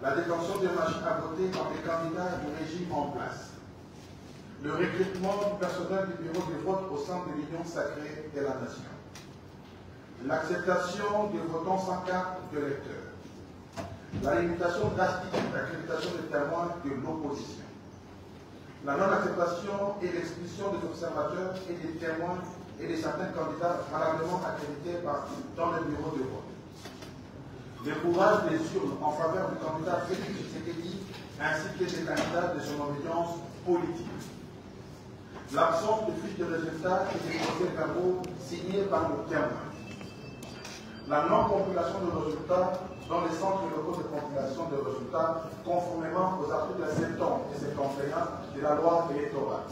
la détention des machines à voter par les candidats du régime en place, le recrutement du personnel du bureau de vote au sein de l'Union sacrée de la nation, l'acceptation des votants sans carte de lecteur, la limitation drastique de l'accréditation des témoins de l'opposition, la non-acceptation et l'expulsion des observateurs et des témoins et de certains candidats valablement accrédités dans le bureau de vote, le courage des urnes en faveur du candidat Félix Tshisekedi ainsi que des candidats de son obédience politique, l'absence de fiches de résultats et des procès-verbaux signés par le témoin, la non-compilation de résultats dans les centres locaux de compilation de résultats conformément aux articles 70 et 51 de la loi électorale.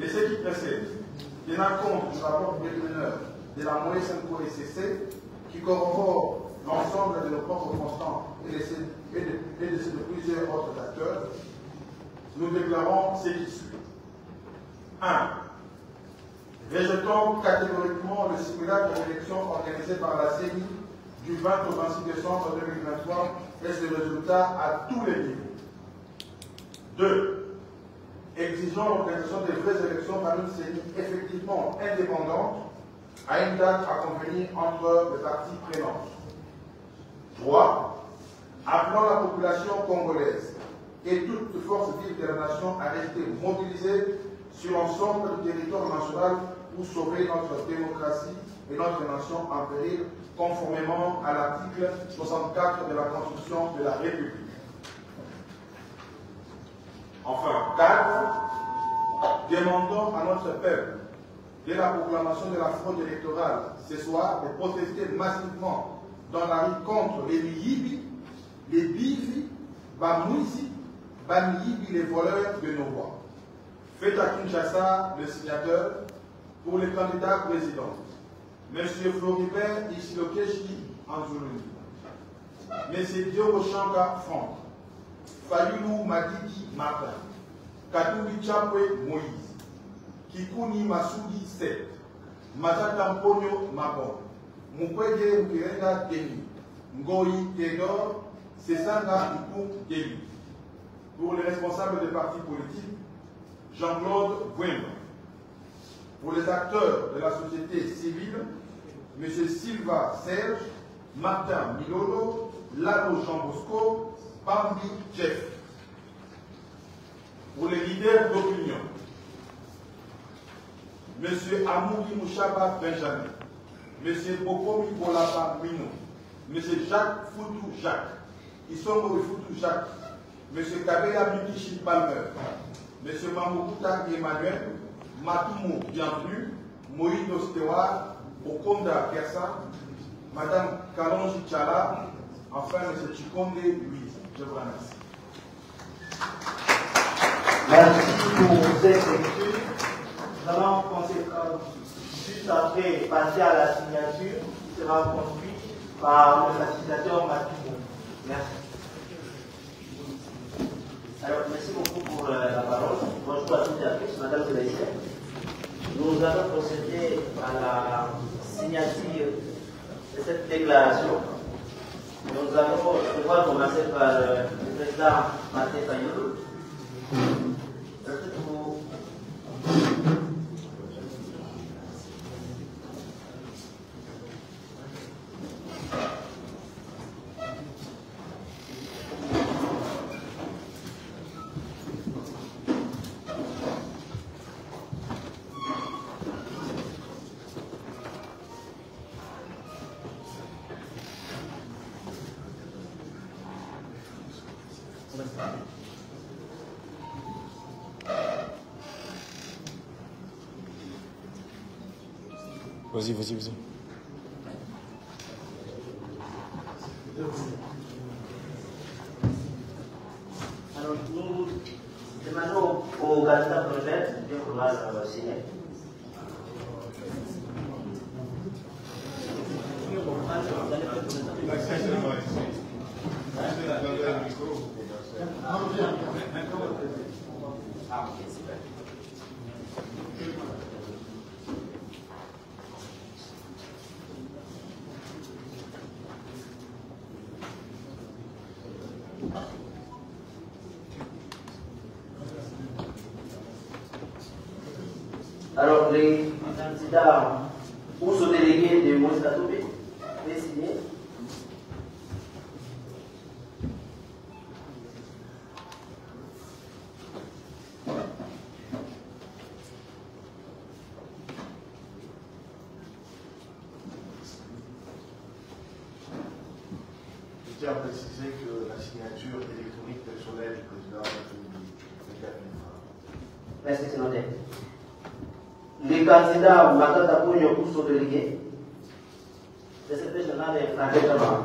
Et ce qui précède, tenant compte du rapport préliminaire de la MOE-SNCO-SCC qui corrobore l'ensemble de nos propres constants et de ceux de plusieurs autres acteurs, nous déclarons ce qui suit. 1. Rejetons catégoriquement le simulacre de l'élection organisé par la CENI du 20 au 26 décembre 2023 et ses résultats à tous les niveaux. 2. Exigeons l'organisation des vraies élections par une CENI effectivement indépendante à une date à convenir entre les parties prenantes. 3. Appelons la population congolaise et toutes les forces vives de la nation à rester mobilisées sur l'ensemble du territoire national pour sauver notre démocratie et notre nation en péril, conformément à l'article 64 de la Constitution de la République. Enfin, 4. Demandons à notre peuple, dès la proclamation de la fraude électorale ce soir, de protester massivement dans la rue contre les Miyibi, les Bivi, Bamouisi, Bamiyibi, les voleurs de nos voix. Faites à Kinshasa le signateur pour les candidats présidents. M. Floribert Isilokeshi Anzuluni, M. Diogo Changa Franck, Fayulu Madidi Martin, Katouli Chapwe Moïse, Kikuni Masudi Seth, Matata Mponyo Mabon, Mukwege Mkirenga Deni, Ngoyi Tedor, Sesanga Ikou Deni. Pour les responsables des partis politiques, Jean-Claude Bouemba. Pour les acteurs de la société civile, M. Silva Serge, Martin Milolo, Lalo Jean Bosco, Bambi Jeff. Pour les leaders d'opinion, M. Amouri Mouchaba Benjamin, M. Bokomi Bolapa Mino, M. Jacques Foutou Jacques, Isongo Foutou Jacques, M. Kabela Mikichi Palmer, M. Mamoukuta Emmanuel, Matumo Bienvenu, Moïse Ostewa, Okonda Kersa, Madame Kalonji Tchala, enfin M. Chikonde Louise. Je vous remercie. Merci pour cette lecture. Nous allons juste après passer à la signature qui sera conduite par le facilitateur Matumo. Merci. Alors, merci beaucoup pour la parole. Bonjour à toutes et à tous, Madame Zelaïsek. Nous allons procéder à la signature de cette déclaration. Nous allons devoir commencer par le président Maté Fayoulou. Vas-y, vas-y, vas-y. Alors, nous demandons au candidat projet de vouloir signer. les candidats ou ce délégué de Moïse Katoubi, veuillez signer. Je tiens à préciser que la signature électronique personnelle du président de la République est terminée. Merci, c'est noté. Les candidats Matata Bougno ou son délégué, le secrétaire général est Franck Kamara.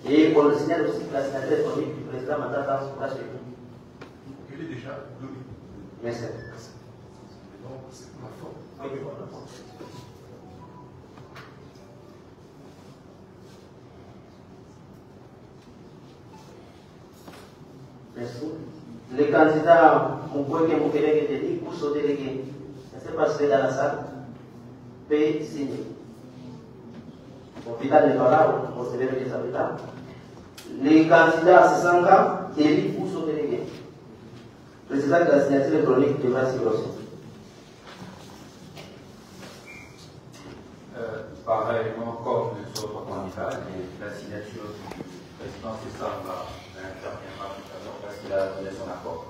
Et on le signale aussi que la signature électronique du président Matata sera chez nous. Il est déjà donné. Merci. Donc, c'est ma faute. Oui. Merci. Les candidats Moukweke Moukeleke Tedi ou son délégué, je ne sais pas si c'est dans la salle, peut signer. Mon vital n'est pas là, on se verra les habitants. Les candidats Sessanga, Tedi ou son délégué, précisant que la signature électronique devra signer aussi. Pareillement, comme les autres candidats, la signature du président Sessanga interviendra tout à l'heure parce qu'il a donné son accord.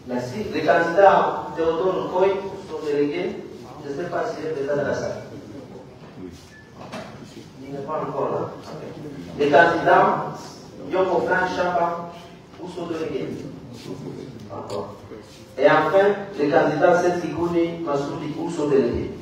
Merci. Les candidats Théodore Nkoy sont délégués. Je ne sais pas s'il est présent dans la salle. Il n'est pas encore là. Les candidats Yoko Frank Chapa ou sont délégués. Encore. Et enfin, les candidats Setikouni Massoudi ou sont délégués.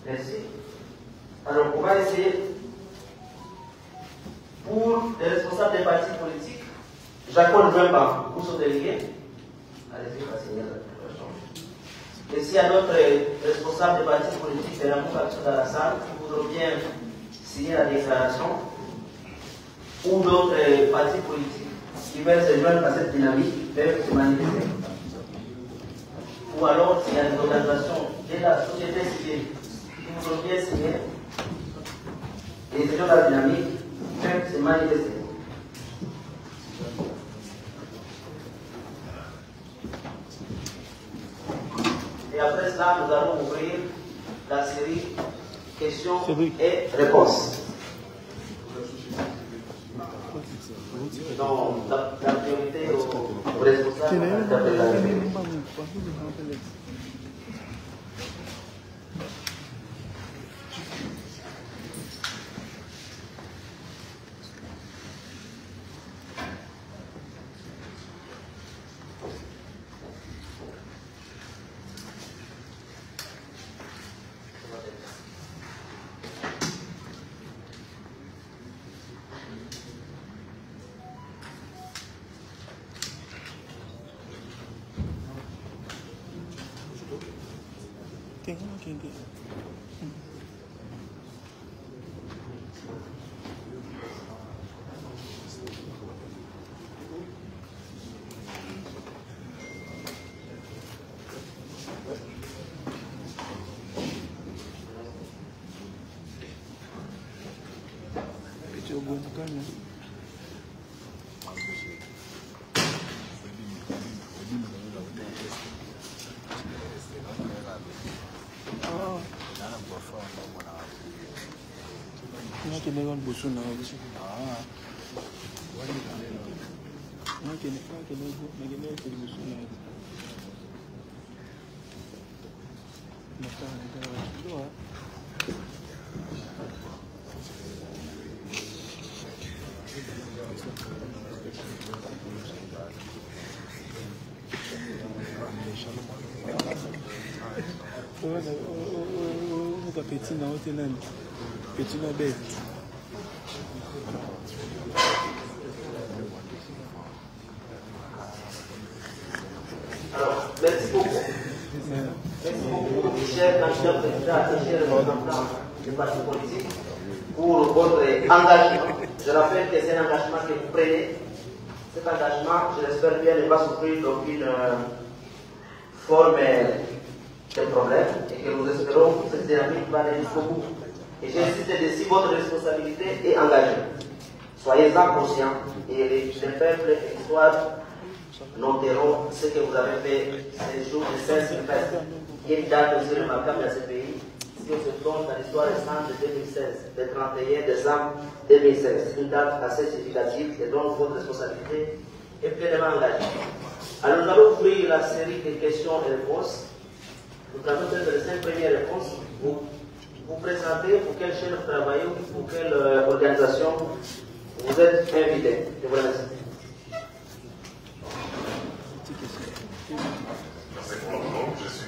Merci. Alors, on va essayer pour les responsables des partis politiques. Jacob Vemba, pour son délégué. Allez-y, on va signer la déclaration. Et s'il y a d'autres responsables des partis politiques de la action dans la salle qui voudront bien signer la déclaration, ou d'autres partis politiques qui veulent se joindre à cette dynamique, peuvent se manifester. Ou alors, s'il y a des organisations de la société civile qui voudront bien signer, et les gens de la dynamique peuvent se manifester. Et après cela, nous allons ouvrir la série questions et réponses. Donc, la priorité aux responsables de la République. Petit na bête. chers candidats présidents et chers représentants des partis politiques, pour votre engagement. Je rappelle que c'est un engagement que vous prenez. Cet engagement, je l'espère bien, ne va souffrir d'aucune forme de problème et que nous espérons que cette dynamique va aller jusqu'au bout. Et j'insiste dessus, votre responsabilité est engagée. Soyez-en conscients et les peuples et l'histoire noteront ce que vous avez fait ces jours de 16 février, qui est une date aussi remarquable dans ce pays. Si on se plonge dans l'histoire récente de 2016, le 31 décembre 2016, une date assez significative et donc votre responsabilité est pleinement engagée. Alors nous allons ouvrir la série de questions et réponses. Nous allons faire les 5 premières réponses. Vous présentez pour quelle chaîne vous travaillez ou pour quelle organisation vous êtes invité. Je vous remercie. Merci pour le nom. Je suis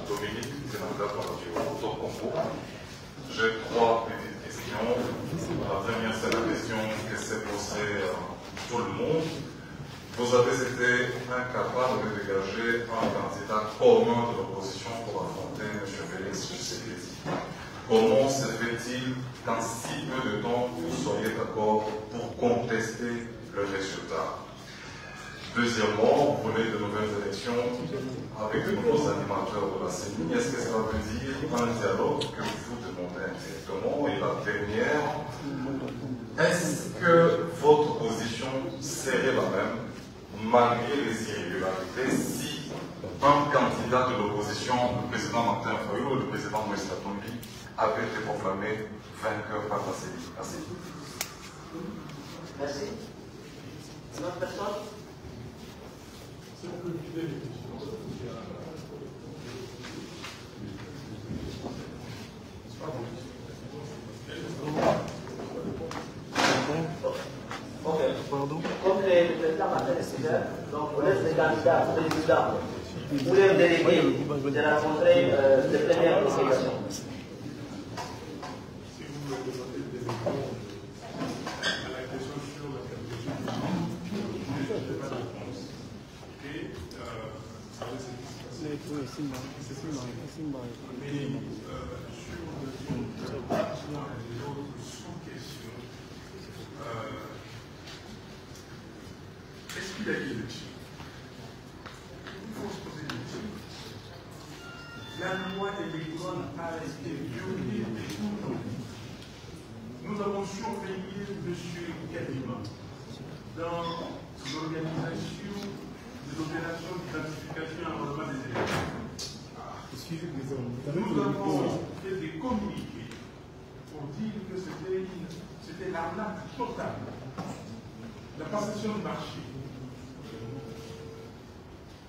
Dominique, sénateur par le Congo. J'ai 3 petites questions. La première, c'est la question que s'est posée tout le monde. Vous avez été incapable de dégager un candidat commun de l'opposition pour affronter M. Félix Tshisekedi. Comment se fait-il qu'en si peu de temps, vous soyez d'accord pour contester le résultat? Deuxièmement, vous voulez de nouvelles élections avec de nouveaux animateurs de la CENI. Est-ce que cela veut dire un dialogue que vous demandez indirectement? Et la dernière, est-ce que votre position serait la même malgré les irrégularités si un candidat de l'opposition, le président Martin Fayulu ou le président Moïse Katumbi, avait été proclamé vainqueur par la CENI? Merci. Merci. Une autre personne? Ok. Comme le président Martin Fayulu, donc on laisse les candidats présidents ou les délégués de rencontrer les premières consultations. Est-ce qu'il y a une élection? Il faut se poser une question. La loi électorale a été violée de tout temps. Nous avons surveillé M. Kadima dans l'organisation de l'opération d'identification et enrôlement des élections. Nous avons fait des communiqués pour dire que c'était l'arnaque totale. La passation de marché.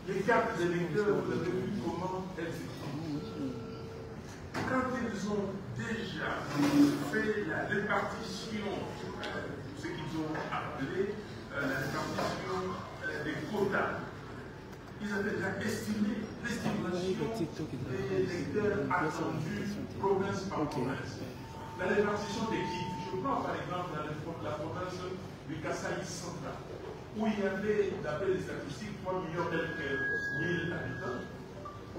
Les cartes électeurs, vous avez vu comment elles étaient. Quand ils ont déjà fait la répartition, ce qu'ils ont appelé la répartition des quotas, ils avaient déjà estimé l'estimation des électeurs attendus province par province. La répartition des kits, je prends par exemple la province du Kasaï central, où il y avait, d'après les statistiques, 3 millions quelques mille habitants.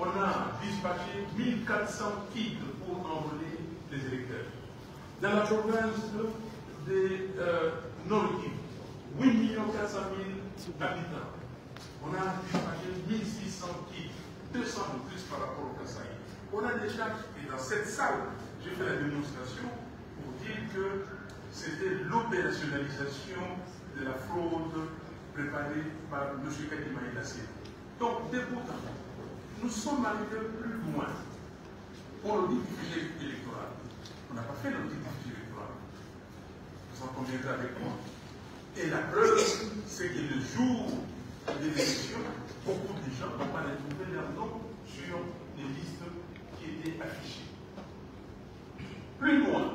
On a dispatché 1400 kits pour enrôler les électeurs. Dans la province des Nord-Kivu, 8 400 000 habitants. On a dispatché 1600 kits, 200 de plus par rapport au Kasaï. On a déjà, et dans cette salle, j'ai fait la démonstration pour dire que c'était l'opérationnalisation de la fraude préparée par M. Kadima et la CENI. Donc, débutant, nous sommes arrivés plus loin pour l'audit du fichier électoral. On n'a pas fait l'audit du fichier électoral. Vous en conviendrez avec moi. Et la preuve, c'est que le jour des élections, beaucoup de gens n'ont pas trouvé leur nom sur les listes qui étaient affichées. Plus loin,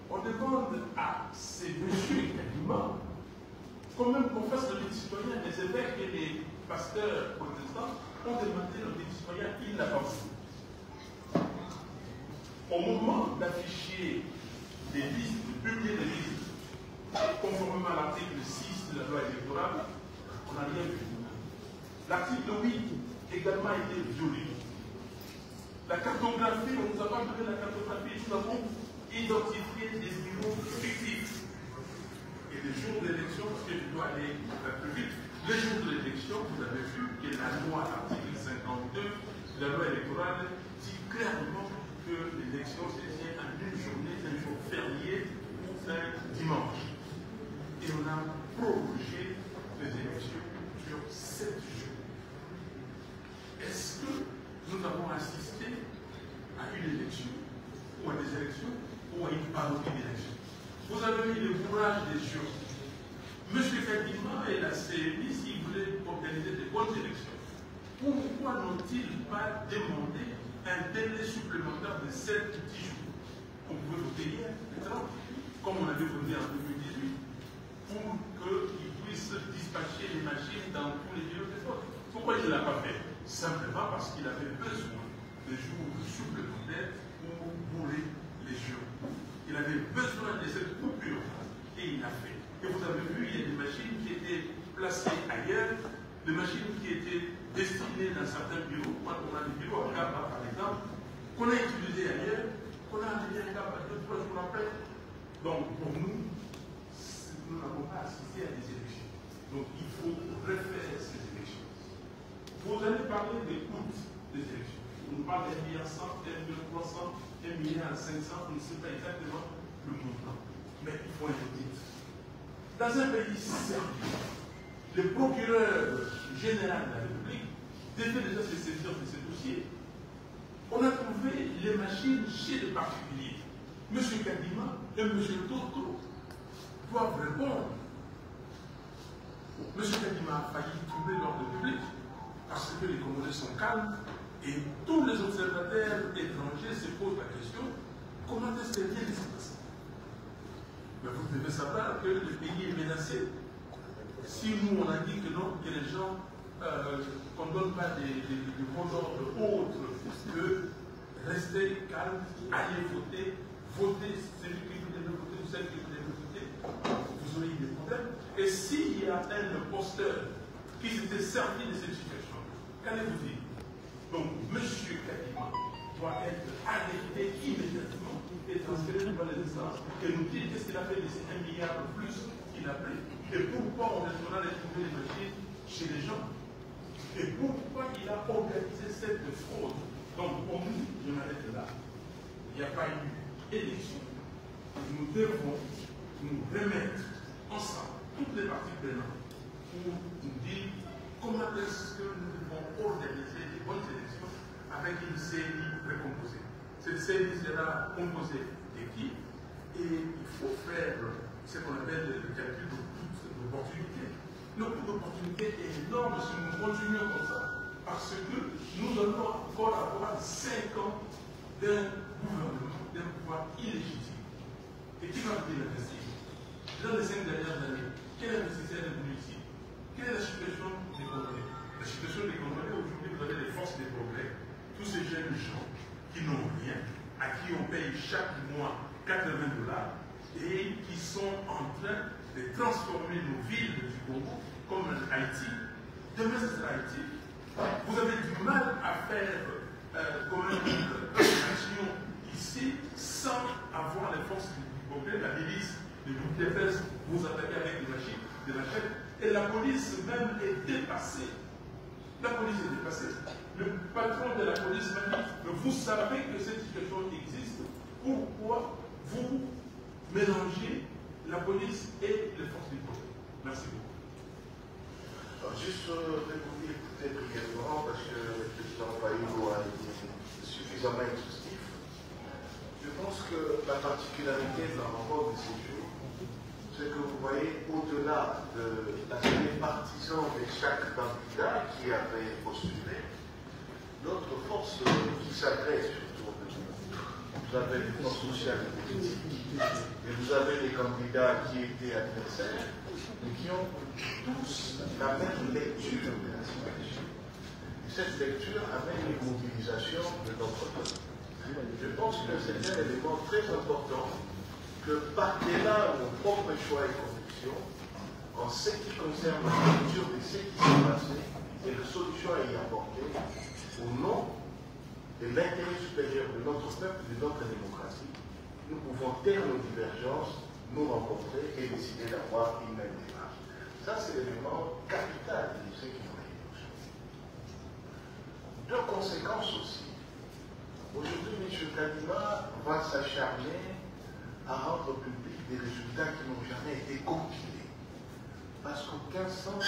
on demande à ces messieurs Kadima quand même qu'on fasse l'audit citoyen. Les évêques et les pasteurs protestants ont demandé l'audit citoyen, il n'a pas voulu. Au moment d'afficher des listes, de publier des listes, conformément à l'article 6 de la loi électorale, on n'a rien vu. L'article 8 également a été violé. La cartographie, on ne nous a pas donné la cartographie, nous avons identifié des bureaux fictifs. Et les jours d'élection, parce que je dois aller plus vite, les jours de l'élection, vous avez vu que la loi, article 52, la loi électorale, dit clairement que l'élection se tient en une journée, un jour férié ou un dimanche. Et on a prorogé les élections sur 7 jours. Est-ce que nous avons assisté à une élection, ou à des élections, ou à une parodie d'élection? Vous avez mis le courage des gens. M. Kadima et la CNI, s'ils voulaient organiser de bonnes élections, pourquoi n'ont-ils pas demandé un délai supplémentaire de 7 ou 10 jours? On pouvait voter hier, comme on avait voté en 2018, pour qu'ils puissent dispatcher les machines dans tous les bureaux de vote. Pourquoi il ne l'a pas fait? Simplement parce qu'il avait besoin de jours supplémentaires pour bourrer les jours. Il avait besoin de cette coupure et il l'a fait. Et vous avez vu, il y a des machines qui étaient placées ailleurs, des machines qui étaient destinées dans certains bureaux, quand on a des bureaux à Gaba par exemple, qu'on a utilisés ailleurs, qu'on a amené à Gaba 2-3 jours après. Donc pour nous n'avons pas assisté à des élections. Donc il faut refaire ces élections. Vous allez parler des coûts des élections. On nous parle d'1,1 milliard, 1,3 milliard, 1,5 milliard, on ne sait pas exactement le montant. Mais il faut un audit. Dans un pays sérieux, le procureur général de la République devait déjà se saisir de ces dossiers. On a trouvé les machines chez les particuliers. M. Kadima et M. Toto doivent répondre. M. Kadima a failli trouver l'ordre public parce que les Congolais sont calmes et tous les observateurs étrangers se posent la question: comment est-ce que rien ne s'est passé? Mais vous devez savoir que le pays est menacé. Si nous on a dit que non, que les gens qu'on ne donne pas des mots d'ordre autres que rester calme, aller voter, voter celui que vous devez voter ou celle que vous devez voter, vous aurez des problèmes. Et s'il y a un imposteur qui s'était servi de cette situation, qu'allez-vous dire? Donc, M. Kadima doit être arrêté immédiatement et transféré devant les instances et nous dire qu'est-ce qu'il a fait de ces 1 milliard de plus qu'il a pris et pourquoi on est en train de trouver les machines chez les gens et pourquoi il a organisé cette fraude. Donc, pour nous, je m'arrête là. Il n'y a pas eu élection. Nous devons nous remettre ensemble, toutes les parties prenantes, pour nous dire comment est-ce que nous devons organiser des bonnes élections avec une CNI recomposée. Cette CNI sera composée d'équipes et il faut faire ce qu'on appelle le calcul de coût d'opportunité. Le coût d'opportunité est énorme si nous continuons comme ça, parce que nous allons encore avoir 5 ans d'un gouvernement, d'un pouvoir illégitime. Et qui va vous investir? Dans les 5 dernières années, quel investisseur est venu ici? Quelle est la situation des Congolais? La situation des Congolais, aujourd'hui, vous avez les forces des progrès, tous ces jeunes gens qui n'ont rien, à qui on paye chaque mois $80 et qui sont en train de transformer nos villes du Congo comme Haïti. Demain, ce sera Haïti. Vous avez du mal à faire une action ici sans avoir les forces du progrès, la milice, les groupes DFS, vous attaquez avec des machines, des machettes, et la police même est dépassée. La police est dépassée. Le patron de la police m'a dit, vous savez que cette situation existe, pourquoi vous mélangez la police et les forces du progrès? Merci beaucoup. Alors, juste répondre peut-être brièvement, parce que le président Baïlo a été suffisamment exhaustif. Je pense que la particularité de la rencontre de ces jours, c'est que vous voyez, au-delà de l'aspect partisan de chaque candidat qui avait postulé, notre force qui s'agrège autour de nous. Vous avez les forces sociales et politiques, et vous avez les candidats qui étaient adversaires, mais qui ont tous la même lecture de la situation. Et cette lecture amène une mobilisation de notre peuple. Je pense que c'est un élément très important que par-delà nos propres choix et convictions, en ce qui concerne la lecture de ce qui s'est passé et les solutions à y apporter, au nom et l'intérêt supérieur de notre peuple, de notre démocratie, nous pouvons taire nos divergences, nous rencontrer et décider d'avoir une même démarche. Ça, c'est l'élément capital de ce qui nous réunit. Deux conséquences aussi. Aujourd'hui, M. Kadima va s'acharner à rendre public des résultats qui n'ont jamais été compilés. Parce qu'aucun centre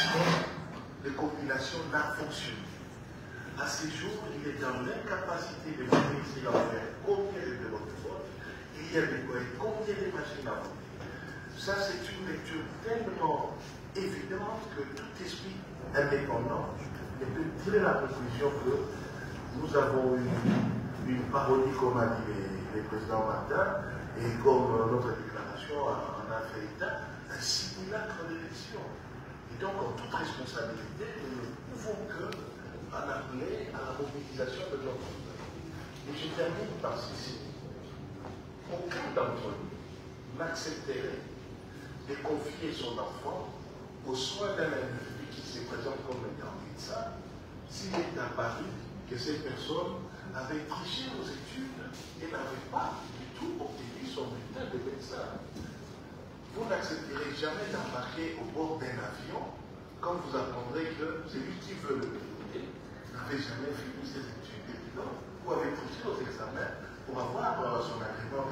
de compilation n'a fonctionné. À ce jour, il est dans l'incapacité de maîtriser l'envers combien de bureaux de vote, il y a déployé combien de machines à voter. Ça, c'est une lecture tellement évidente que tout esprit indépendant ne peut tirer la conclusion que nous avons eu une parodie, comme a dit le président Martin, et comme notre déclaration en a fait état, un simulacre d'élection. Et donc, en toute responsabilité, nous ne pouvons que en appeler à la mobilisation de notre peuple. Et je termine par ceci. Aucun d'entre nous n'accepterait de confier son enfant aux soins d'un individu qui se présente comme étant médecin s'il est apparu que cette personne avait triché aux études et n'avait pas du tout obtenu son bulletin de médecin. Vous n'accepterez jamais d'embarquer au bord d'un avion quand vous apprendrez que celui qui veut le piloter n'avait jamais fini ses études de pilote ou avait triché aux examens pour avoir son agrément.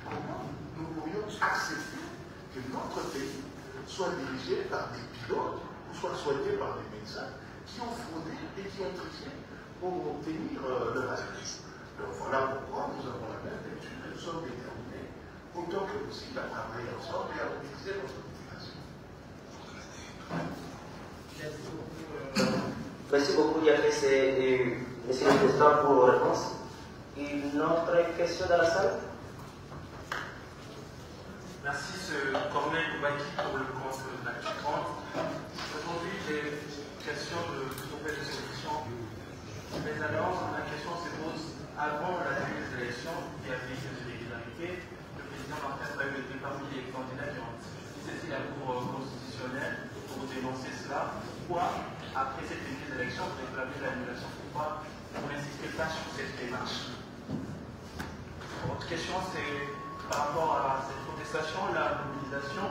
Comment nous pourrions accepter que notre pays soit dirigé par des pilotes ou soit soigné par des médecins qui ont fraudé et qui ont triché pour obtenir leur agrément? Donc voilà pourquoi nous avons la même lecture et nous sommes déterminés autant que possible à travailler ensemble et à mobiliser notre population. Merci beaucoup, Diakès et Monsieur le Président, pour vos réponses. Une autre question dans la salle? Merci, ce Corneille Boubaki, pour le compte de la 30. Aujourd'hui, j'ai une question de nouvelle solution. Mais alors, la question se pose avant la tenue des élections, il y avait une irrégularité. Le président Martin Fayou était parmi les candidats qui ont saisi la Cour constitutionnelle pour dénoncer cela. Pourquoi, après cette tenue des élections, vous réclamez l'annulation? Pourquoi vous n'insistez pas sur cette démarche? Votre question, c'est par rapport à cette protestation, la mobilisation,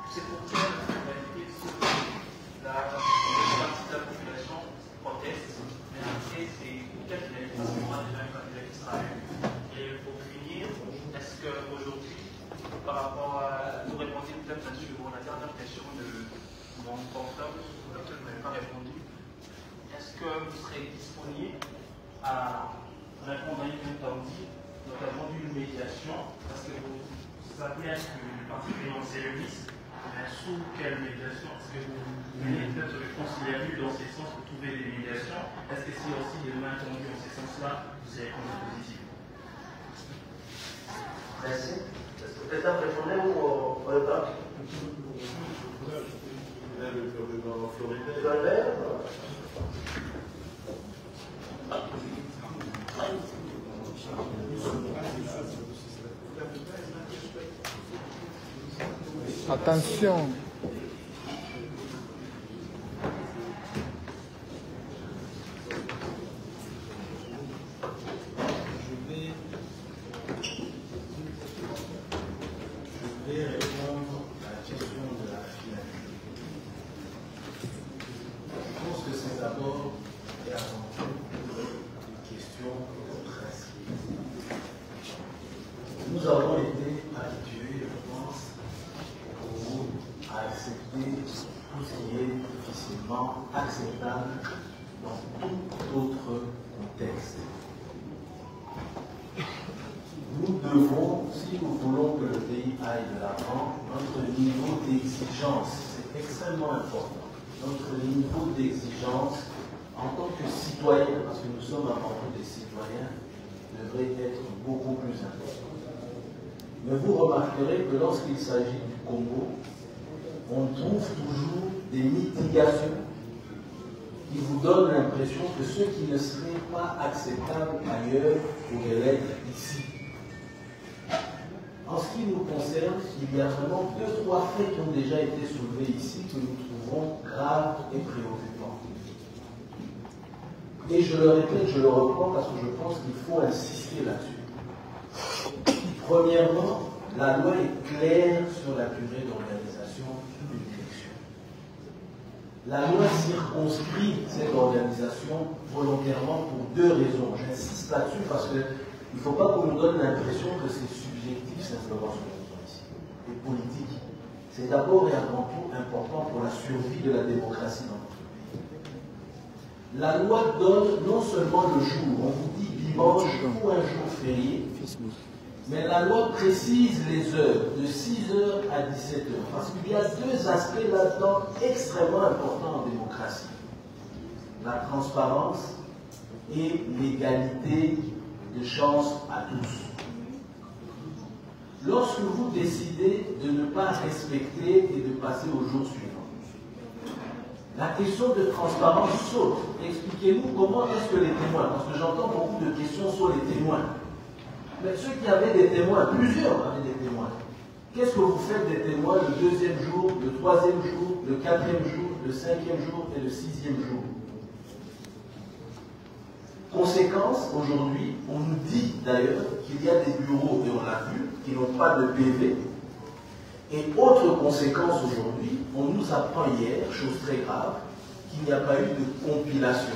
c'est pour quelle finalité la partie de la population proteste, mais après, c'est pour quelle finalité? Parce qu'on a déjà un candidat qui sera eu. Et pour finir, est-ce qu'aujourd'hui, par rapport à. Vous répondez peut-être là-dessus, bon, la dernière question de mon portable, sur laquelle vous n'avez pas répondu, est-ce que vous serez disponible à répondre à une interdit, notamment d'une médiation, parce que vous savez que le parti financier le vice, mais sous quelle médiation? Est-ce que vous venez peut-être considérer dans ce sens pour trouver des médiations? Est-ce que si aussi des mains tendues dans ce sens-là, vous avez répondu positif? Merci. Est-ce que le président répondait ou on répond? Le président Floribert. Attention. Je vais répondre à la question de la finalité. Je pense que c'est d'abord et avant tout une question de principe. Nous avons été habitués, je pense, à accepter tout ce qui est difficilement acceptable dans tout autre contexte. Nous devons, si nous voulons que le pays aille de l'avant, notre niveau d'exigence, c'est extrêmement important, notre niveau d'exigence en tant que citoyen, parce que nous sommes avant tout des citoyens, devrait être beaucoup plus important. Mais vous remarquerez que lorsqu'il s'agit du Congo, on trouve toujours des mitigations qui vous donnent l'impression que ce qui ne serait pas acceptable ailleurs pourrait l'être ici. En ce qui nous concerne, il y a vraiment 2-3 faits qui ont déjà été soulevés ici que nous trouvons graves et préoccupants. Et je le répète, je le reprends parce que je pense qu'il faut insister là-dessus. Premièrement, la loi est claire sur la durée d'organisation d'une élection. La loi circonscrit cette organisation volontairement pour deux raisons. J'insiste là-dessus parce qu'il ne faut pas qu'on nous donne l'impression que c'est subjectif simplement ce que nous faisons ici, et politique. C'est d'abord et avant tout important pour la survie de la démocratie dans notre pays. La loi donne non seulement le jour, on vous dit dimanche ou un jour férié, mais la loi précise les heures, de 6h à 17h, parce qu'il y a deux aspects là-dedans extrêmement importants en démocratie. La transparence et l'égalité de chance à tous. Lorsque vous décidez de ne pas respecter et de passer au jour suivant, la question de transparence saute. Expliquez-nous comment est-ce que les témoins, parce que j'entends beaucoup de questions sur les témoins, mais ceux qui avaient des témoins, plusieurs avaient des témoins. Qu'est-ce que vous faites des témoins le deuxième jour, le troisième jour, le quatrième jour, le cinquième jour et le sixième jour? Conséquence, aujourd'hui, on nous dit d'ailleurs qu'il y a des bureaux, et on l'a vu, qui n'ont pas de PV. Et autre conséquence aujourd'hui, on nous apprend hier, chose très grave, qu'il n'y a pas eu de compilation.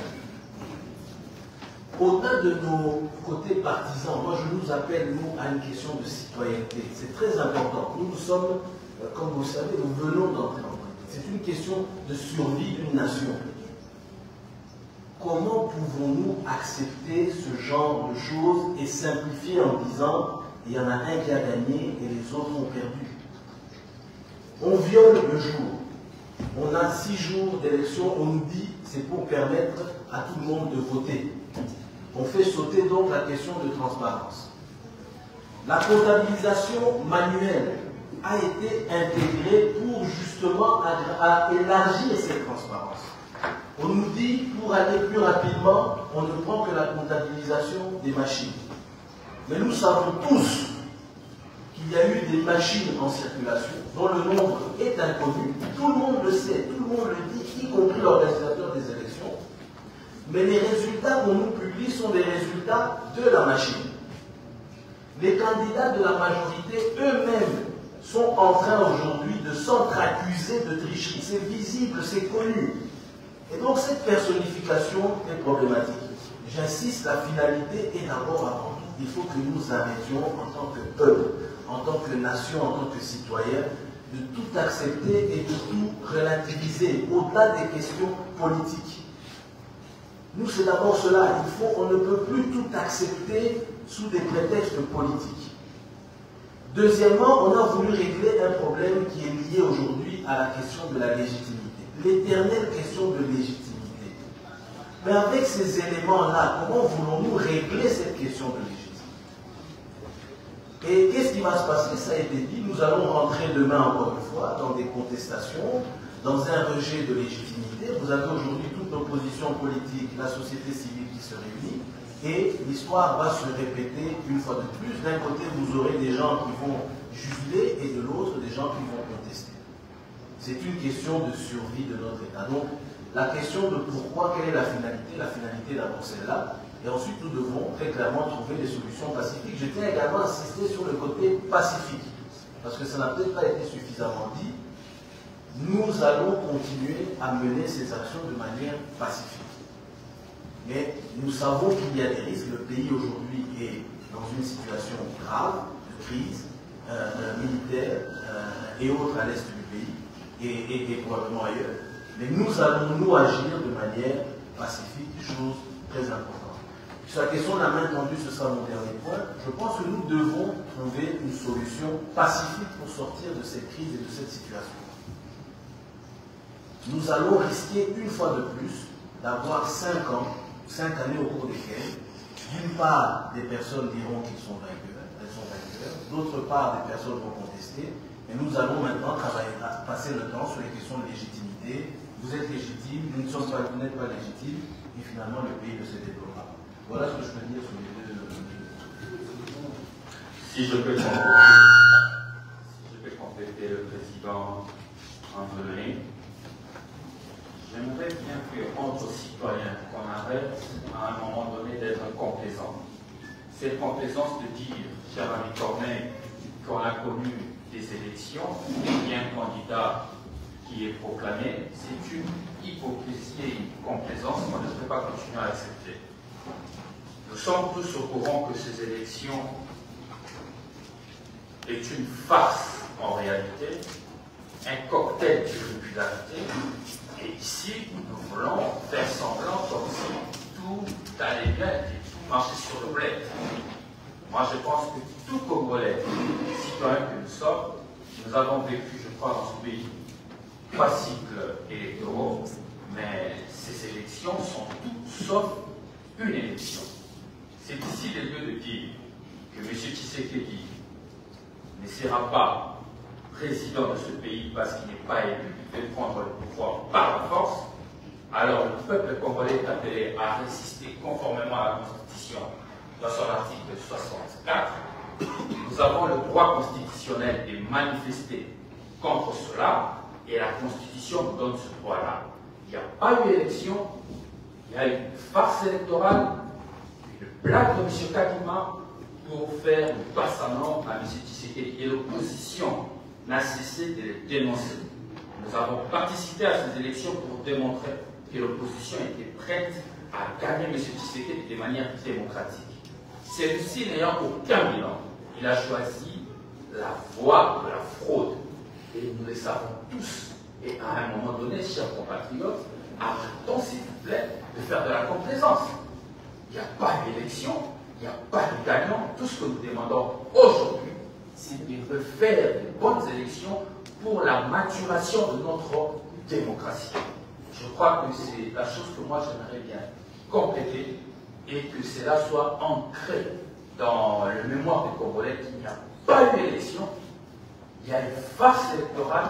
Au-delà de nos côtés partisans, moi je nous appelle, nous, à une question de citoyenneté. C'est très important. Nous sommes, comme vous le savez, nous venons d'entrer en politique. C'est une question de survie d'une nation. Comment pouvons-nous accepter ce genre de choses et simplifier en disant il y en a un qui a gagné et les autres ont perdu? On viole le jour. On a 6 jours d'élection, on nous dit c'est pour permettre à tout le monde de voter. On fait sauter donc la question de transparence. La comptabilisation manuelle a été intégrée pour justement élargir cette transparence. On nous dit, pour aller plus rapidement, on ne prend que la comptabilisation des machines. Mais nous savons tous qu'il y a eu des machines en circulation dont le nombre est inconnu. Tout le monde le sait, tout le monde le dit, y compris l'organisateur des élections. Mais les résultats qu'on nous publie sont des résultats de la machine. Les candidats de la majorité eux-mêmes sont en train aujourd'hui de s'entre-accuser de tricherie. C'est visible, c'est connu. Et donc cette personnification est problématique. J'insiste, la finalité est d'abord avant tout. Il faut que nous arrêtions en tant que peuple, en tant que nation, en tant que citoyen, de tout accepter et de tout relativiser au-delà des questions politiques. Nous, c'est d'abord cela. On ne peut plus tout accepter sous des prétextes politiques. Deuxièmement, on a voulu régler un problème qui est lié aujourd'hui à la question de la légitimité. L'éternelle question de légitimité. Mais avec ces éléments-là, comment voulons-nous régler cette question de légitimité? Et qu'est-ce qui va se passer? Ça a été dit, nous allons rentrer demain encore une fois dans des contestations, dans un rejet de légitimité. Vous avez aujourd'hui toute l'opposition politique, la société civile qui se réunit, et l'histoire va se répéter une fois de plus. D'un côté, vous aurez des gens qui vont jubiler, et de l'autre, des gens qui vont contester. C'est une question de survie de notre État. Donc, la question de pourquoi, quelle est la finalité d'abord celle-là, et ensuite nous devons très clairement trouver des solutions pacifiques. Je tiens également à insister sur le côté pacifique, parce que ça n'a peut-être pas été suffisamment dit. Nous allons continuer à mener ces actions de manière pacifique. Mais nous savons qu'il y a des risques. Le pays aujourd'hui est dans une situation grave, de crise militaire et autres à l'est du pays, et probablement ailleurs. Mais nous allons nous agir de manière pacifique, chose très importante. Sur la question de la main tendue, ce sera mon dernier point. Je pense que nous devons trouver une solution pacifique pour sortir de cette crise et de cette situation. Nous allons risquer une fois de plus d'avoir 5 années au cours desquelles, d'une part, des personnes diront qu'ils sont vainqueurs, d'autre part, des personnes vont contester, et nous allons maintenant passer le temps sur les questions de légitimité. Vous êtes légitime, vous n'êtes pas légitime, et finalement le pays ne se développe pas. Voilà ce que je peux dire sur les deux. Si je peux compléter le président André, j'aimerais bien qu'entre citoyens, qu'on arrête à un moment donné d'être complaisants. Cette complaisance de dire, cher ami Corneille, qu'on a connu des élections, il y a un candidat qui est proclamé, c'est une hypocrisie et une complaisance qu'on ne peut pas continuer à accepter. Nous sommes tous au courant que ces élections est une farce en réalité, un cocktail de popularité, et ici nous voulons faire semblant comme si tout allait bien et tout marchait sur le bled. Moi je pense que tout Congolais, citoyen que nous sommes, nous avons vécu, je crois, dans ce pays 3 cycles électoraux, mais ces élections sont toutes sauf une élection. C'est ici le lieu de dire que M. Tshisekedi ne sera pas président de ce pays parce qu'il n'est pas élu, il veut prendre le pouvoir par la force, alors le peuple congolais est appelé à résister conformément à la Constitution dans son article 64. Nous avons le droit constitutionnel de manifester contre cela et la Constitution nous donne ce droit-là. Il n'y a pas eu élection, il y a une farce électorale, une blague de M. Kadima pour faire le passement à M. Tshisekedi. Et l'opposition n'a cessé de les dénoncer. Nous avons participé à ces élections pour démontrer que l'opposition était prête à gagner M. Tshisekedi de manière démocratique. Celui-ci n'ayant aucun bilan, il a choisi la voie de la fraude. Et nous le savons tous. Et à un moment donné, chers compatriotes, arrêtons s'il vous plaît de faire de la complaisance. Il n'y a pas d'élection, il n'y a pas de gagnant. Tout ce que nous demandons aujourd'hui, c'est de refaire de bonnes élections pour la maturation de notre démocratie. Je crois que c'est la chose que moi j'aimerais bien compléter et que cela soit ancré dans le mémoire des Congolais qu'il n'y a pas eu d'élection, il y a une farce électorale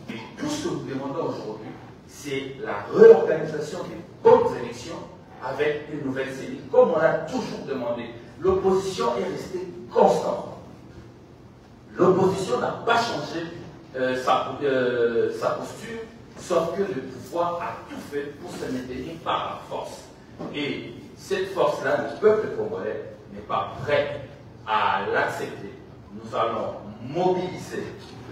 et tout ce que nous demandons aujourd'hui, c'est la réorganisation des bonnes élections avec une nouvelle cellule, comme on l'a toujours demandé. L'opposition est restée constante. L'opposition n'a pas changé sa posture, sauf que le pouvoir a tout fait pour se maintenir par la force. Et cette force-là, le peuple congolais n'est pas prêt à l'accepter. Nous allons mobiliser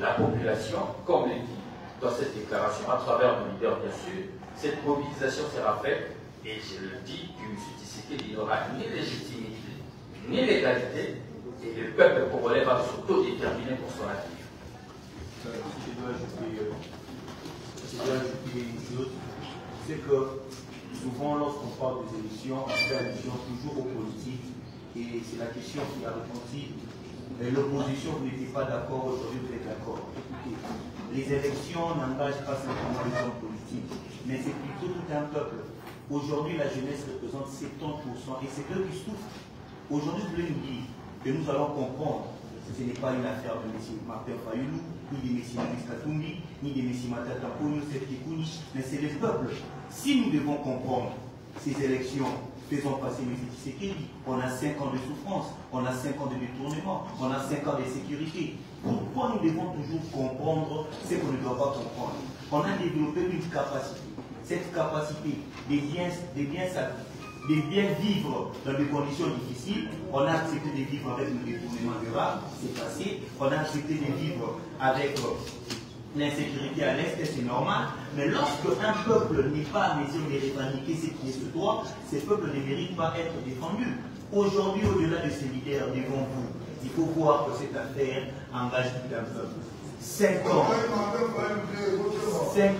la population, comme l'a dit dans cette déclaration, à travers le leader, bien sûr. Cette mobilisation sera faite, et je le dis, que M. Tshisekedi n'aura ni légitimité, ni légalité, et le peuple congolais va s'autodéterminer pour son avenir. Si je dois ajouter une chose, c'est que souvent lorsqu'on parle des élections, on fait allusion toujours aux politiques, et c'est la question qui a répondu. L'opposition, vous n'étiez pas d'accord, aujourd'hui vous êtes d'accord. Écoutez, les élections n'engagent pas simplement les hommes politiques, mais c'est plutôt tout un peuple. Aujourd'hui, la jeunesse représente 70% et c'est eux qui souffrent. Aujourd'hui, vous voulez nous dire que nous allons comprendre que ce n'est pas une affaire de M. Martin Fayoulou, ni de M. Maurice Katumbi, ni de M. Matata Ponyo, mais c'est le peuple. Si nous devons comprendre ces élections, faisons passer M. Tshisekedi, on a 5 ans de souffrance, on a 5 ans de détournement, on a 5 ans de sécurité. Pourquoi nous devons toujours comprendre ce qu'on ne doit pas comprendre? On a développé une capacité. Cette capacité de bien vivre dans des conditions difficiles, on a accepté de vivre avec le détournement durable, c'est passé, on a accepté de vivre avec l'insécurité à l'Est, c'est normal, mais lorsque un peuple n'est pas à mesure de revendiquer ses pieds sous droit, ces peuples ne méritent pas être défendus. Aujourd'hui, au-delà de ces leaders devant vous, il faut voir que cette affaire engage tout un peuple. 5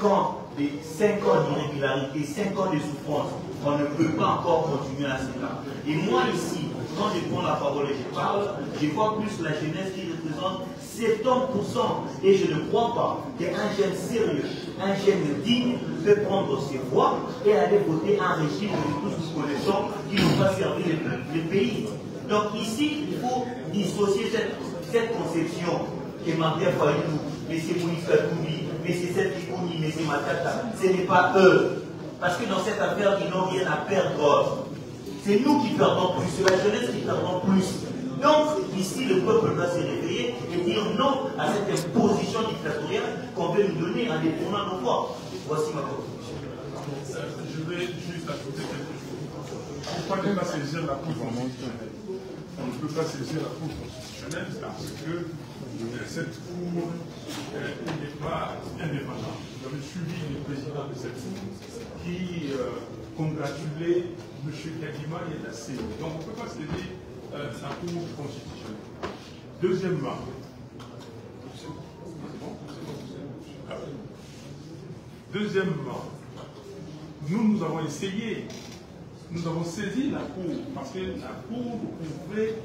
ans d'irrégularité, 5 ans de souffrance, on ne peut pas encore continuer à cela. Et moi ici, quand je prends la parole et je parle, je vois plus la jeunesse qui représente 70%. Et je ne crois pas qu'un jeune sérieux, un jeune digne peut prendre ses voix et aller voter un régime que tous nous connaissons qui ne va pas servir le pays. Donc ici, il faut dissocier cette conception que Martin Fayoulou, M. Moïse Katumbi, M. Septikouni, M. Matata, ce n'est pas eux. Parce que dans cette affaire, ils n'ont rien à perdre. C'est nous qui perdons plus, c'est la jeunesse qui perdons plus. Donc, ici, le peuple doit se réveiller et dire non à cette imposition dictatoriale qu'on veut nous donner en détournant nos voix. Voici ma contribution. Je vais juste ajouter quelque chose. Pourquoi ne pas saisir la Cour constitutionnelle? On ne peut pas saisir la Cour constitutionnelle parce que cette Cour n'est pas indépendante. Vous avez suivi le président de cette Cour qui congratulait M. Kadima et la CENI. Donc on ne peut pas saisir la Cour constitutionnelle. Deuxièmement, nous avons essayé, nous avons saisi la Cour parce que la Cour pouvait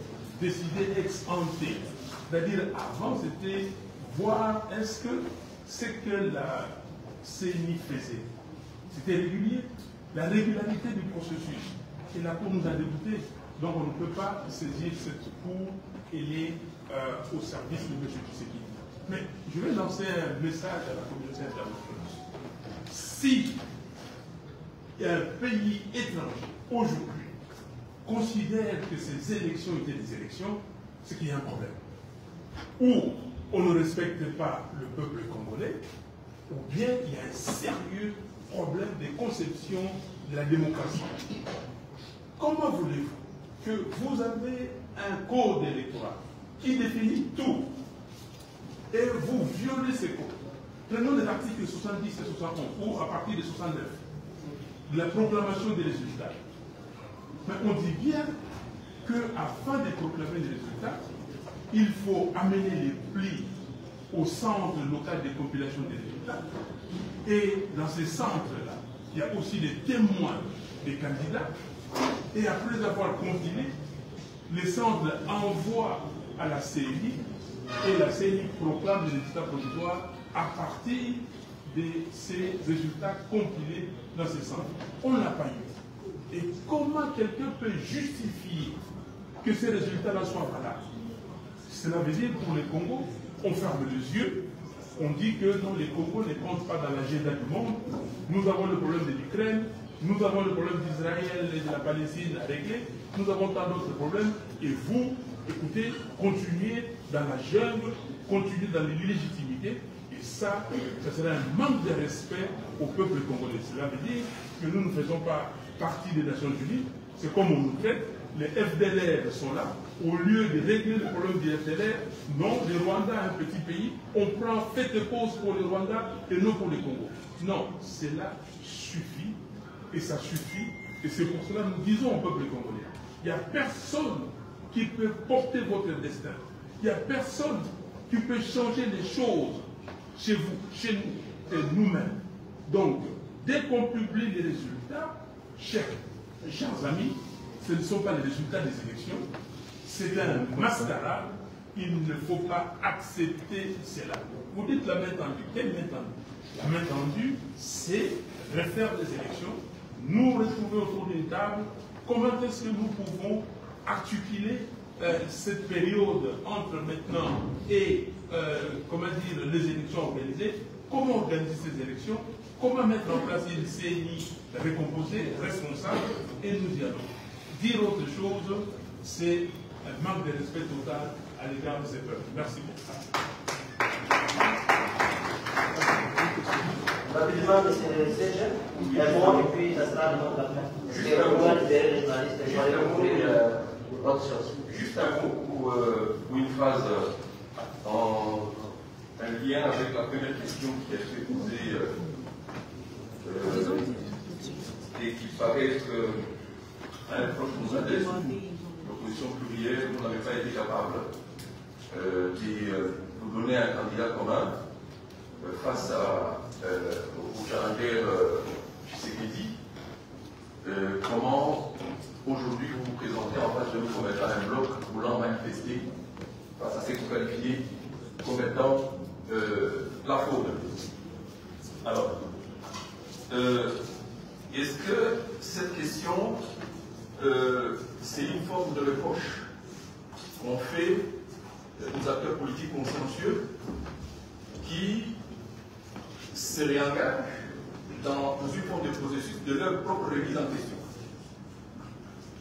décider ex ante. C'est-à-dire, avant, c'était voir est-ce que ce que la CENI faisait, c'était régulier, la régularité du processus. Et la Cour nous a débuté. Donc, on ne peut pas saisir cette Cour, elle est au service de M. Tshisekedi. Mais je vais lancer un message à la communauté internationale. Si un pays étranger, aujourd'hui, considère que ces élections étaient des élections, c'est qu'il y a un problème. Ou on ne respecte pas le peuple congolais, ou bien il y a un sérieux problème de conception de la démocratie. Comment voulez-vous que vous avez un code électoral qui définit tout et vous violez ces codes? Prenons les articles 70 et 71, ou à partir de 69, de la proclamation des résultats. Mais on dit bien qu'afin de proclamer les résultats, il faut amener les plis au centre local de compilation des résultats. Et dans ces centres-là, il y a aussi des témoins des candidats. Et après avoir compilé, les centres envoient à la CENI et la CENI proclame les résultats provisoires à partir de ces résultats compilés dans ces centres. On n'a pas eu. Et comment quelqu'un peut justifier que ces résultats-là soient valables? Cela veut dire pour les Congos, on ferme les yeux, on dit que non, les Congos ne comptent pas dans l'agenda du monde. Nous avons le problème de l'Ukraine, nous avons le problème d'Israël et de la Palestine à régler, nous avons tant d'autres problèmes, et vous, écoutez, continuez dans la jungle, continuez dans l'illégitimité, et ça serait un manque de respect au peuple congolais. Cela veut dire que nous ne faisons pas partie des Nations Unies, c'est comme on nous traite, les FDLR sont là, au lieu de régler le problème des FDLR, non, le Rwanda est un petit pays, on prend fait de cause pour le Rwanda et non pour le Congo. Non, cela suffit, et ça suffit, et c'est pour cela que nous disons au peuple congolais, il n'y a personne qui peut porter votre destin, il n'y a personne qui peut changer les choses chez vous, chez nous et nous-mêmes. Donc, dès qu'on publie les résultats, chers amis, ce ne sont pas les résultats des élections, c'est un mascarade, il ne faut pas accepter cela. Vous dites la main tendue, quelle main tendue? La main tendue, c'est refaire les élections, nous retrouver autour d'une table, comment est-ce que nous pouvons articuler cette période entre maintenant et comment dire, les élections organisées, comment organiser ces élections, comment mettre en place une CENI récomposée, responsable, et nous y allons. Dire autre chose, c'est un manque de respect total à l'égard de ces peuples. Merci beaucoup. Rapidement, M. Serge, un mot, et puis ça sera le mot de la fin. Parce que on va libérer les journalistes et on va conclure autre chose. Juste un mot ou une phrase en lien avec la première question qui a été posée et qui paraît être un proche modèle. L'opposition plurielle, vous n'avez pas été capable de nous donner un candidat commun face au challenger Tshisekedi. Comment aujourd'hui vous vous présentez en face de nous comme étant un bloc voulant manifester face à ce que vous qualifiez comme étant la fraude. Alors, est-ce que cette question, c'est une forme de reproche qu'on fait aux acteurs politiques consciencieux qui se réengagent dans une forme de processus de leur propre remise en question?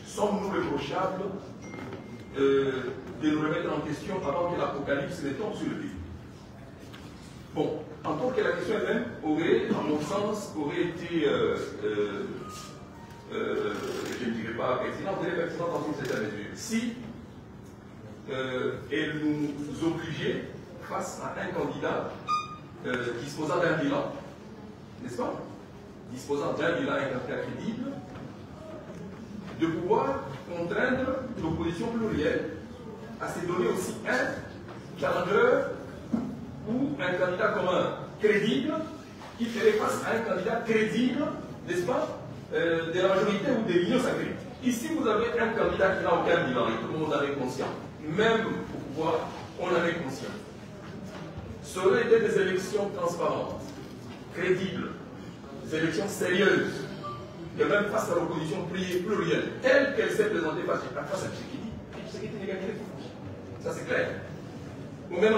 Sommes-nous reprochables de nous remettre en question avant que l'apocalypse retombe sur le pays? Bon, en tant que la question elle-même aurait, à mon sens, réponse aurait été, je ne dirais pas pertinente, elle est pertinente dans une certaine mesure. Si elle nous obligeait face à un candidat disposant d'un bilan, n'est-ce pas? Disposant d'un bilan et d'un cas crédible, de pouvoir contraindre l'opposition plurielle à se donner aussi un challenger ou un candidat commun crédible qui ferait face à un candidat crédible, n'est-ce pas, de la majorité ou de l'union sacrée. Ici, vous avez un candidat qui n'a aucun bilan et tout le monde en est conscient. Même au pouvoir, on en est conscient. Ce auraient été des élections transparentes, crédibles, des élections sérieuses, que même face à l'opposition plurielle, telle qu'elle s'est présentée face à Tshisekedi, Tshisekedi n'est gagné. Ça c'est clair. Ou même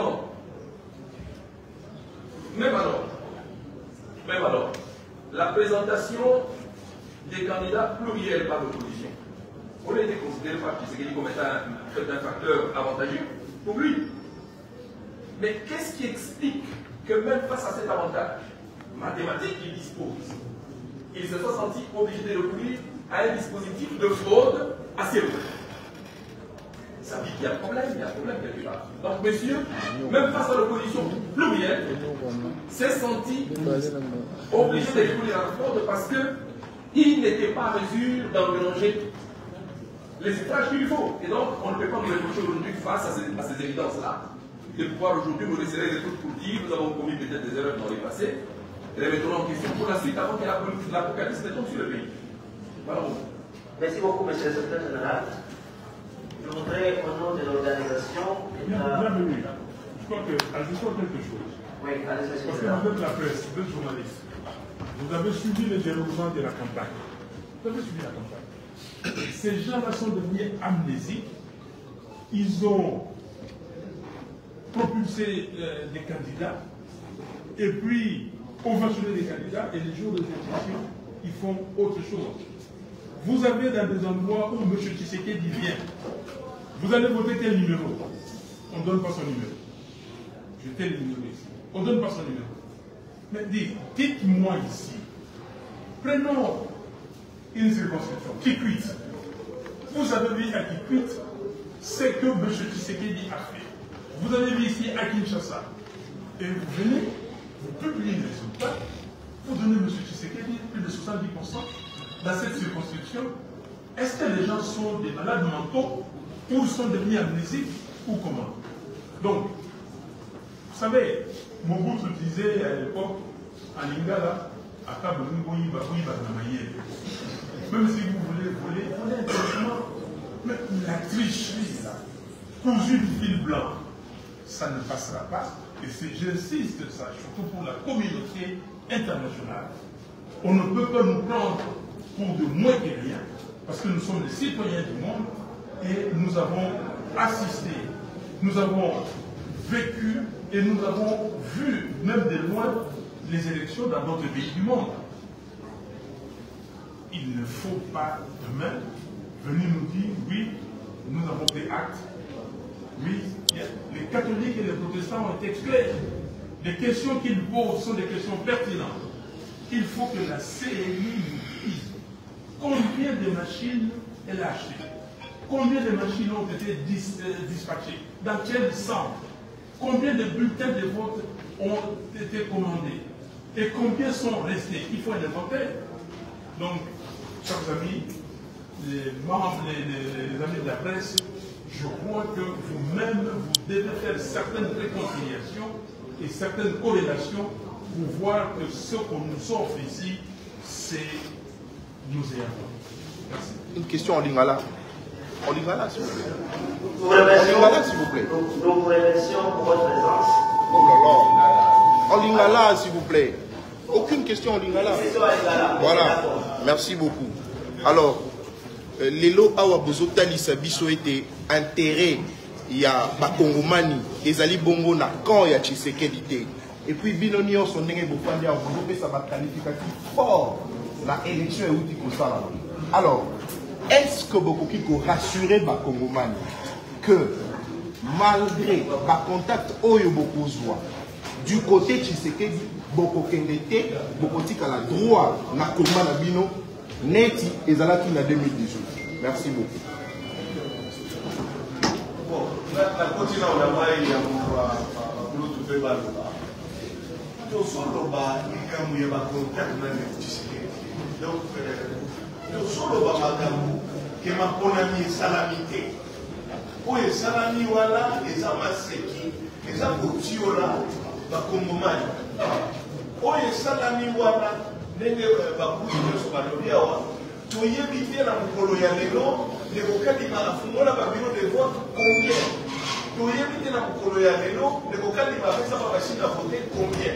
alors, la présentation des candidats pluriels par l'opposition aurait été considérée par Tshisekedi comme étant un facteur avantageux pour lui. Mais qu'est-ce qui explique que même face à cet avantage mathématique qu'il dispose, il se soit senti obligé de recourir à un dispositif de fraude assez haut? Ça dit qu'il y a un problème quelque part. Donc, monsieur, même face à l'opposition plurielle, s'est senti obligé de recourir à la fraude parce qu'il n'était pas en mesure d'engranger les suffrages qu'il faut. Et donc, on ne peut pas nous reprocher aujourd'hui face à ces évidences-là, de pouvoir aujourd'hui nous resserrer les trucs pour dire nous avons commis peut-être des erreurs dans le passé, et les mettons en question pour la suite avant que l'apocalypse ne tombe sur le pays. Voilà. Merci beaucoup, monsieur le secrétaire général. Je voudrais, au nom de l'organisation. Bienvenue. Je crois que, ajoutons quelque chose. Oui, allez-y. Parce que vous êtes la presse, vous êtes journaliste. Vous avez suivi le déroulement de la campagne. Vous avez suivi la campagne. Ces gens-là sont devenus amnésiques. Ils ont propulsé des candidats et puis ovationné des candidats, et les jours de élections, ils font autre chose. Vous avez dans des endroits où M. Tshisekedi vient, vous allez voter quel numéro? On ne donne pas son numéro. Je tel numéro ici. On ne donne pas son numéro. Mais dites-moi ici, prenons une circonscription, Kikwit. Vous avez vu à Kikwit ce que M. Tshisekedi a fait. Vous avez vu ici à Kinshasa. Et vous venez, vous publiez les résultats, vous donnez M. Tshisekedi plus de 70% dans cette circonscription. Est-ce que les gens sont des malades mentaux ou sont devenus amnésiques ou comment? Donc, vous savez, Mobutu disait à l'époque, en Lingala, à table, même si vous voulez voler, volez intelligemment. Mais la tricherie, là, cousue du fil blanc, ça ne passera pas. Et j'insiste ça, surtout pour la communauté internationale. On ne peut pas nous prendre pour de moins que rien, parce que nous sommes les citoyens du monde et nous avons assisté, nous avons vécu et nous avons vu, même de loin, les élections dans d'autres pays du monde. Il ne faut pas demain venir nous dire, oui, nous avons pris acte, oui, les catholiques et les protestants ont été clairs. Les questions qu'ils posent sont des questions pertinentes. Il faut que la CNI nous dise combien de machines elle a achetées, combien de machines ont été dispatchées, dans quel centre, combien de bulletins de vote ont été commandés et combien sont restés. Il faut un inventaire. Donc, chers amis, les membres, les amis de la presse, je crois que vous-même, vous devez faire certaines réconciliations et certaines corrélations pour voir que ce qu'on nous offre ici, c'est nous ayons. Merci. Une question en lingala. En lingala, s'il vous plaît. Nous vous remercions, en lingala, s'il vous plaît. Nous vous remercions pour votre présence. Oh là là. En lingala, s'il vous plaît. Aucune question en lingala. Voilà. Merci beaucoup. Alors, lelo awa bozotali sabiso était intérêt ya bakongomani ezali bongo na camp ya Tshisekedi te. Et puis binonio son ndenge bofandi ya bozope sa qualificatif fort la élection euti kosala. Alors, est-ce que bokoki ko rassurer bakongomani que malgré ba contact oyo bokozwa du côté Tshisekedi bokokende bokotika la droit na komba na bino neti ezalaki na 2018. Merci beaucoup. Bon, la continue on a mai ya mulu tupe baloba. To solo ba ikamu ya ba contact na netisike. Donc to solo ba magamu ke mapona mi salamite. Oye salami wala eza maseki, eza kotiola ba kongomani. Oye salami wala ndenge bakuyi nyonso balobi awa toyebi te na mokolo ya lelo nekokandima afungola babiro de vote combien, toyebi te na mokolo ya lelo nekokandima apesa bamashine a vote combien,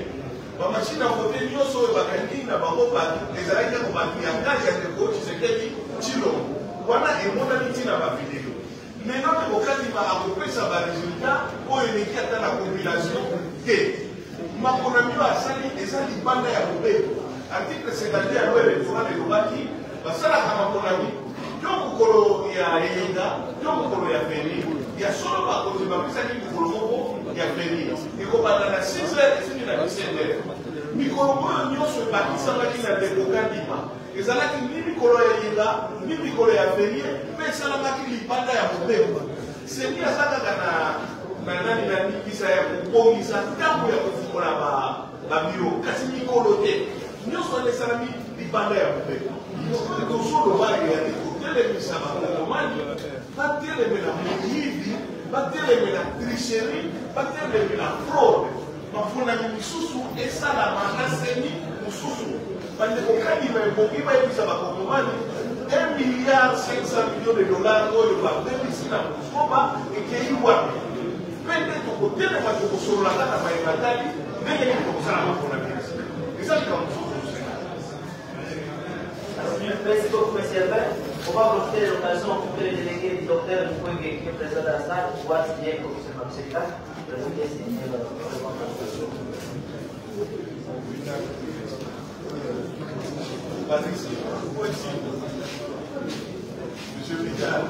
bamashine a vote nyonso oyo bakangi na bango bato ezalaki ya kobatu ya ngazi ya ndeko Tshisekedi Tshilombo wana emonani ntina bavideo. Maintenant nekokandima akopesa baresultat oyo eleki ata na population te. Makona mio asali eza libanda ya mobeko. Article 51 ya loi électorale elobaki basalaka makonami to mokolo ya eyenga to mokolo ya feri ya solo bakonzi bapesaki mikolo moko ya feri ekobanda na 6h esili na 17h. Mikolo oyo nyonso ebakisamaki na ndeko kandima ezalaki ni mikolo ya eyenga ni mikolo ya feri mpe esalamaki libanda ya mobeko. Seni azalaka na nani na nikisa ya kobongisa ntango ya kofungola babiro kasi mikolo te nyonso esalami libanda ya mobeko. Tosolo bayali kotelemisa bakongomani batelemela moyibi batelemela tricherie batelemela fraude bafunami misusu esalama na seni mosusu bandeko kandima ebongi bayebisa bakongomani 1,5 milliard oyo babebisi na moskoba ekei wapi mpe nde tokotelema tokosolola kaka bayebatali ndenge nini tokosala bafunami eza likambo mosusu. Merci beaucoup, M. Herbert. On va profiter de l'occasion pour que le délégué du docteur Moukwege, qui est présent dans la salle, voit si bien que M. Mamseka présenter ses recommandations. Monsieur Vidal.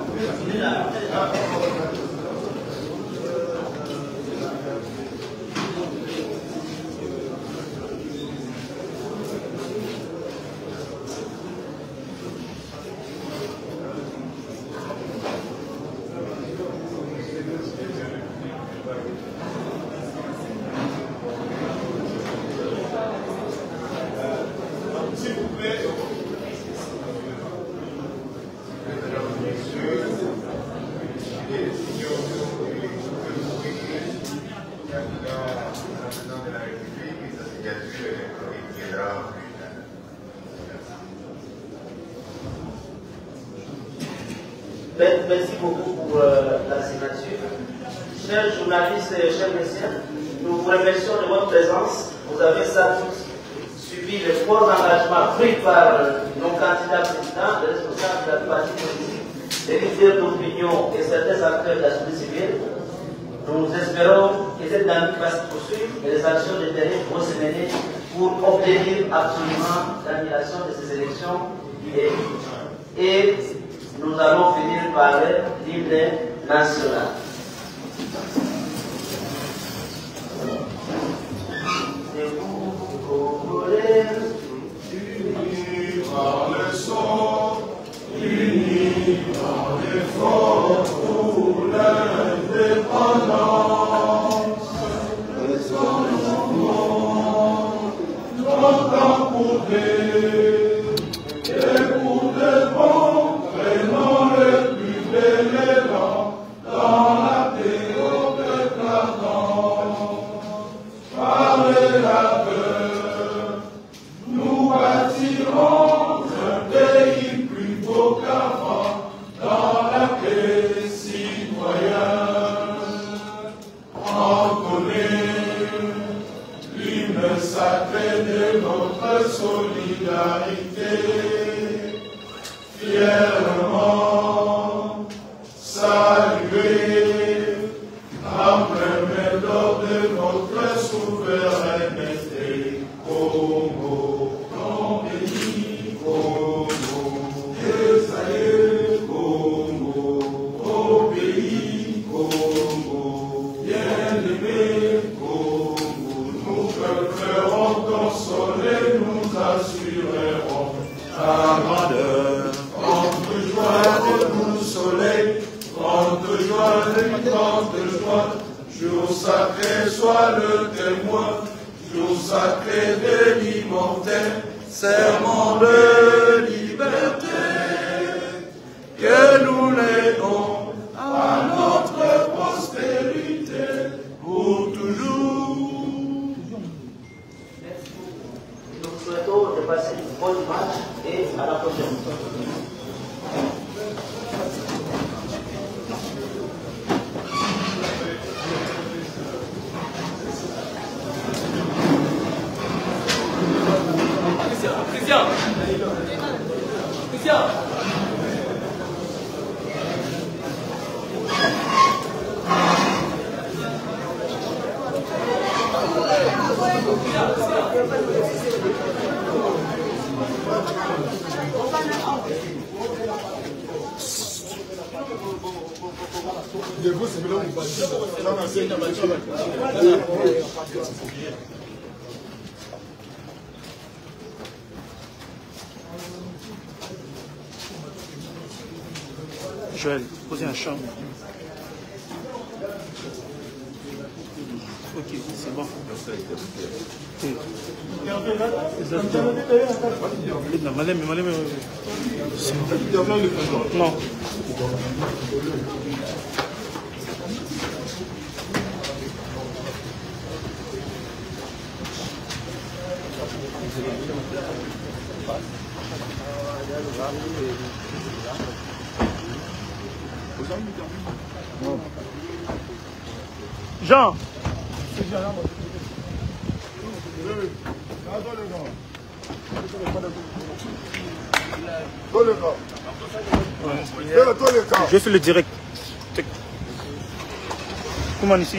Merci beaucoup pour la signature. Chers journalistes et chers messieurs, nous vous remercions de votre présence. Vous avez ça tous suivi les forts engagements pris par nos candidats présidents, les responsables de la partie politique, les leaders d'opinion et certains acteurs de la société civile. Nous espérons que cette dynamique va se poursuivre et les actions de terrain vont se mener pour obtenir absolument l'annulation de ces élections et nous allons finir par l'hymne national. Debout, Congolais, unis par le sang, unis par l'effort pour l'indépendance. Longtemps pour et pour de bons prenons le plus bel élan dans la théorie de Platon. Par le labeur, nous bâtirons un pays plus beau qu'avant dans la paix citoyenne. On connaît l'hymne sacré de notre solidarité. Fièrement saluer en premier d'or de notre souveraineté. Congo, ton pays, Congo, Esaïe, Congo, ton pays, Congo, bien-aimé, Congo, nous ferons ton assureront ta grandeur. Grande joie de tout soleil, grande joie de grande joie, jour sacré soit le témoin, jour sacré de l'immortel, serment de liberté, que nous léguons à notre postérité pour toujours. Nous souhaitons de passer une bonne match et à la prochaine. Christian. Joël, posez un champ. Ok, c'est bon. Non. Jean. Je fais le direct. Comment ici?